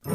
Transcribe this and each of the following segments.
Hi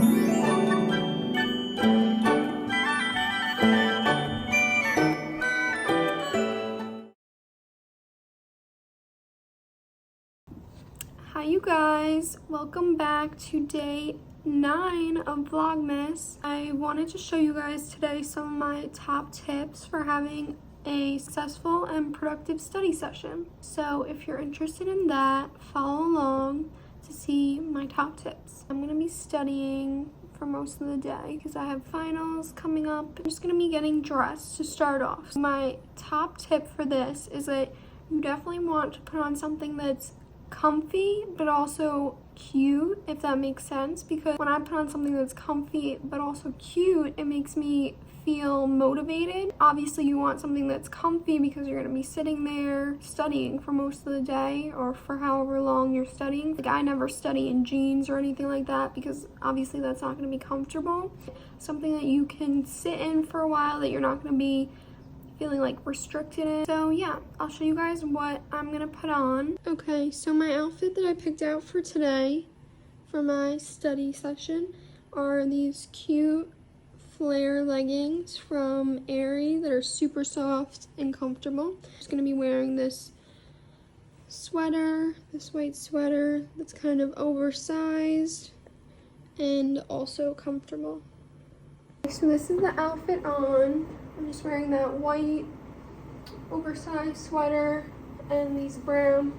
you guys, welcome back to day 9 of Vlogmas. I wanted to show you guys today some of my top tips for having a successful and productive study session. So if you're interested in that, follow along to see my top tips. I'm going to be studying for most of the day because I have finals coming up. I'm just going to be getting dressed to start off. My top tip for this is that you definitely want to put on something that's comfy but also cute, if that makes sense, because when I put on something that's comfy but also cute, it makes me feel motivated. Obviously you want something that's comfy because you're going to be sitting there studying for most of the day or for however long you're studying. Like, I never study in jeans or anything like that because obviously that's not going to be comfortable. Something that you can sit in for a while, that you're not going to be feeling like restricted in. So yeah, I'll show you guys what I'm gonna put on. Okay, so my outfit that I picked out for today for my study session are these cute flare leggings from Aerie that are super soft and comfortable. I'm just gonna be wearing this sweater, this white sweater that's kind of oversized and also comfortable. So this is the outfit on. I'm just wearing that white oversized sweater and these brown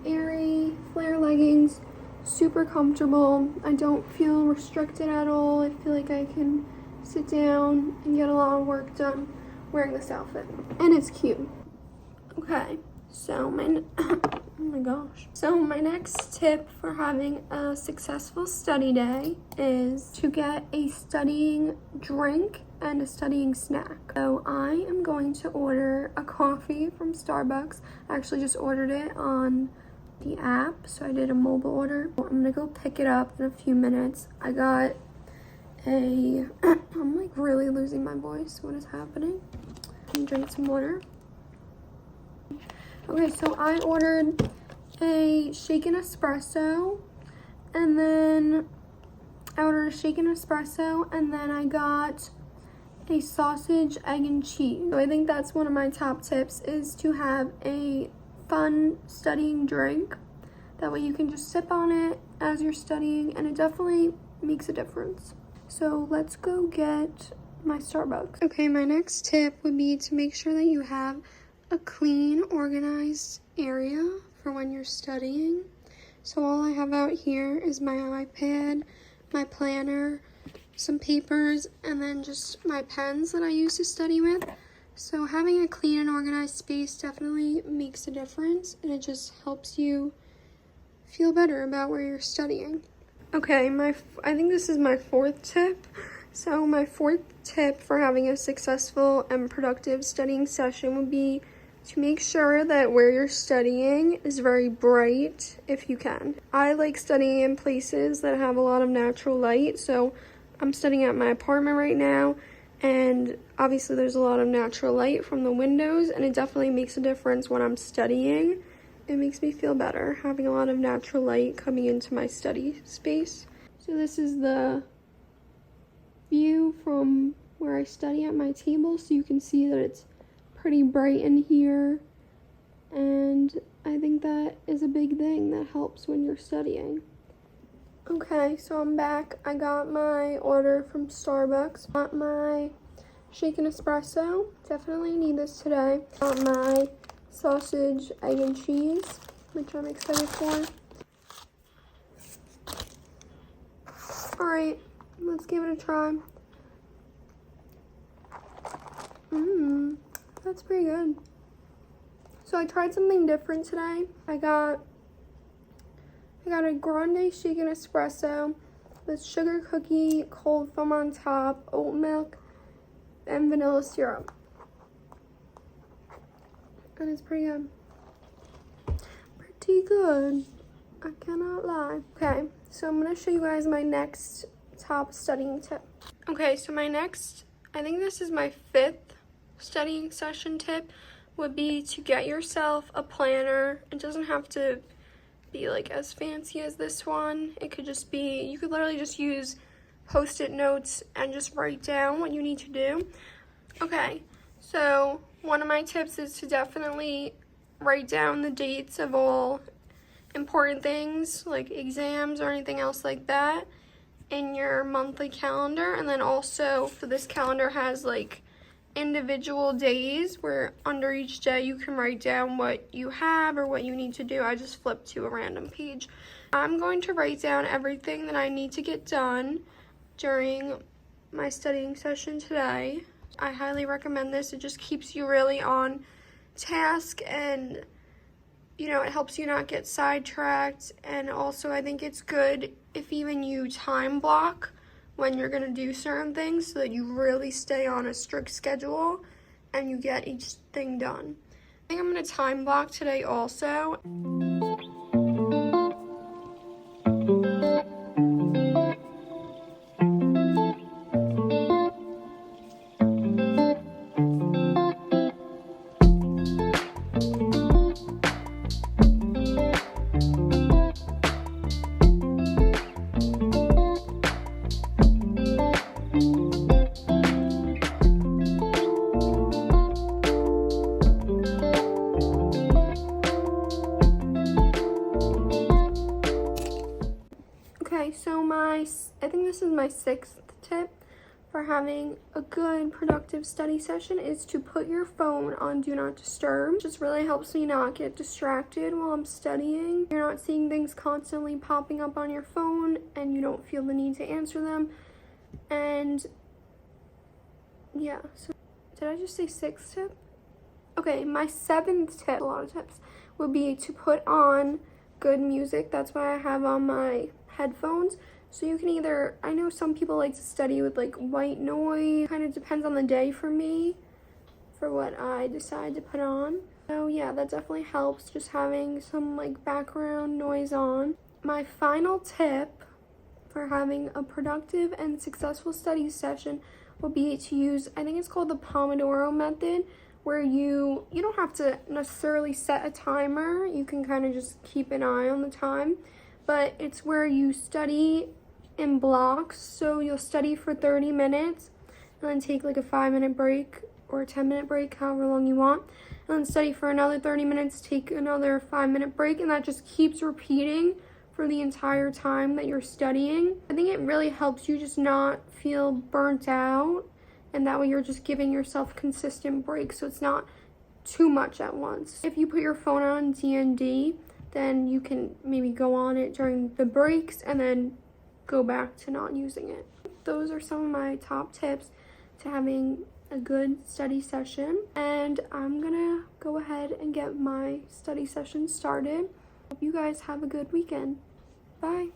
Aerie flare leggings. Super comfortable. I don't feel restricted at all. I feel like I can sit down and get a lot of work done wearing this outfit. And it's cute. Okay, so oh my gosh. So my next tip for having a successful study day is to get a studying drink and a studying snack. So I am going to order a coffee from Starbucks. I actually just ordered it on the app, so I did a mobile order. I'm gonna go pick it up in a few minutes. I got I'm like really losing my voice. What is happening? I'm gonna drink some water. Okay, so I ordered a shaken espresso, and then I got a sausage, egg, and cheese. So I think that's one of my top tips, is to have a fun studying drink. That way you can just sip on it as you're studying, and it definitely makes a difference. So let's go get my Starbucks. Okay, my next tip would be to make sure that you have a clean, organized area for when you're studying. So all I have out here is my iPad, my planner, some papers, and then just my pens that I use to study with. So having a clean and organized space definitely makes a difference, and it just helps you feel better about where you're studying. Okay, I think this is my fourth tip. So my fourth tip for having a successful and productive studying session would be to make sure that where you're studying is very bright if you can. I like studying in places that have a lot of natural light, so I'm studying at my apartment right now, and obviously there's a lot of natural light from the windows, and it definitely makes a difference when I'm studying. It makes me feel better having a lot of natural light coming into my study space. So this is the view from where I study at my table, so you can see that it's pretty bright in here, and I think that is a big thing that helps when you're studying. Okay, so I'm back. I got my order from Starbucks. Got my shaken espresso. Definitely need this today. Got my sausage, egg, and cheese, which I'm excited for. Alright, let's give it a try. That's pretty good. So I tried something different today. I got a grande shaken espresso with sugar cookie, cold foam on top, oat milk, and vanilla syrup. And it's pretty good. Pretty good. I cannot lie. Okay, so I'm gonna show you guys my next top studying tip. Okay, so my next, I think this is my fifth studying session tip, would be to get yourself a planner. It doesn't have to be like as fancy as this one. It could just be, you could literally just use Post-it notes and just write down what you need to do. Okay, so one of my tips is to definitely write down the dates of all important things like exams or anything else like that in your monthly calendar. And then also for this calendar has like individual days where under each day you can write down what you have or what you need to do. I just flipped to a random page. I'm going to write down everything that I need to get done during my studying session today. I highly recommend this. It just keeps you really on task, and you know, it helps you not get sidetracked. And also I think it's good if even you time block when you're going to do certain things so that you really stay on a strict schedule and you get each thing done. I think I'm going to time block today also. Okay, so I think this is my 6th tip for having a good productive study session is to put your phone on Do Not Disturb. It just really helps me not get distracted while I'm studying. You're not seeing things constantly popping up on your phone and you don't feel the need to answer them. And yeah, so did I just say 6th tip? Okay, my 7th tip, a lot of tips, would be to put on good music. That's why I have on my headphones. So you can either, I know some people like to study with like white noise, kind of depends on the day for me, for what I decide to put on. So yeah, that definitely helps, just having some like background noise on. My final tip for having a productive and successful study session will be to use, I think it's called the Pomodoro method, where you don't have to necessarily set a timer. You can kind of just keep an eye on the time, but it's where you study in blocks. So you'll study for 30 minutes and then take like a 5-minute break or a 10-minute break, however long you want, and then study for another 30 minutes, take another 5-minute break, and that just keeps repeating for the entire time that you're studying. I think it really helps you just not feel burnt out, and that way you're just giving yourself consistent breaks so it's not too much at once. If you put your phone on D&D, then you can maybe go on it during the breaks and then go back to not using it. Those are some of my top tips to having a good study session, and I'm gonna go ahead and get my study session started. Hope you guys have a good weekend. Bye.